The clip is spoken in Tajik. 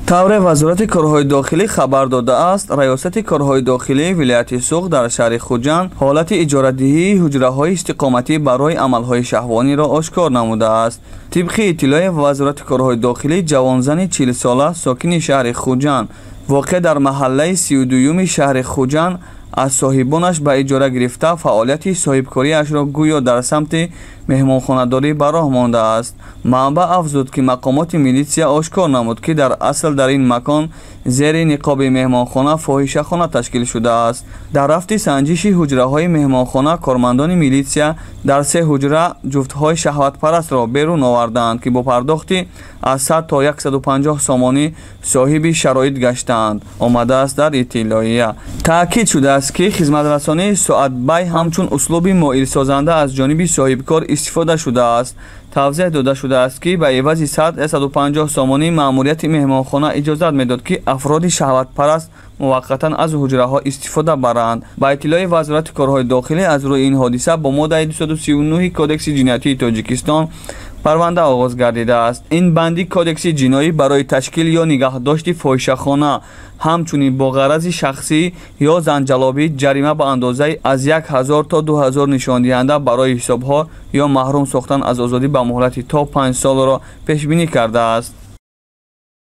тавре вазорати корҳои дохилӣ хабар додааст, раёсати корҳои дохилии вилояти Суғ дар шаҳри Хуҷанд ҳолати иҷорадиҳии ҳуҷраҳои истиқоматӣ барои амалҳои шаҳвониро ошкор намудааст. тибқи иттилои вазорати корҳои дохилӣ, ҷавонзани 40 сола сокини шаҳри Хуҷанд воқеъ дар маҳаллаи 32-юми шаҳри Хуҷанд аз соҳибонаш ба иҷора гирифта фаъолияти соҳибкориашро гӯё дар самти меҳмонхонадорӣ ба роҳ мондааст. манбаъ афзуд, ки мақомоти милитсия ошкор намуд, ки дар асл дар ин макон зери ниқоби меҳмонхона фоҳишахона ташкил шудааст. дар рафти санҷиши ҳуҷраҳои меҳмонхона кормандони милитсия дар 3 ҳуҷра ҷуфтҳои шаҳватпарастро берун оварданд, ки бо пардохти аз 100 то 150 сомонӣ соҳиби шароит гаштанд, омадааст дар иттилоия. таъкид шудааст, ки хизматрасонии соатбай ҳамчун услуби моилсозанда аз ҷониби соҳибкор истифода шудааст. тавзеҳ дода шудааст, ки ба эвази 100-150 сомонӣ маъмурияти меҳмонхона иҷозат медод, ки афроди шаҳватпараст муваққатан аз ҳуҷраҳо истифода баранд. ба иттилои вазорати корҳои дохилӣ, аз рӯи ин ҳодиса бо моддаи 239 кодекси ҷиноятии Тоҷикистон парванда оғоз гардидааст. ин банди кодекси ҷиноӣ барои ташкил ё нигаҳдошти фоҳишахона, ҳамчунин бо ғарази шахсӣ ё занҷалобӣ ҷарима ба андозаи аз 1000 то 2000 нишондиҳанда барои ҳисобҳо ё маҳрум сохтан аз озодӣ ба муҳлати то 5 солро пешбинӣ кардааст.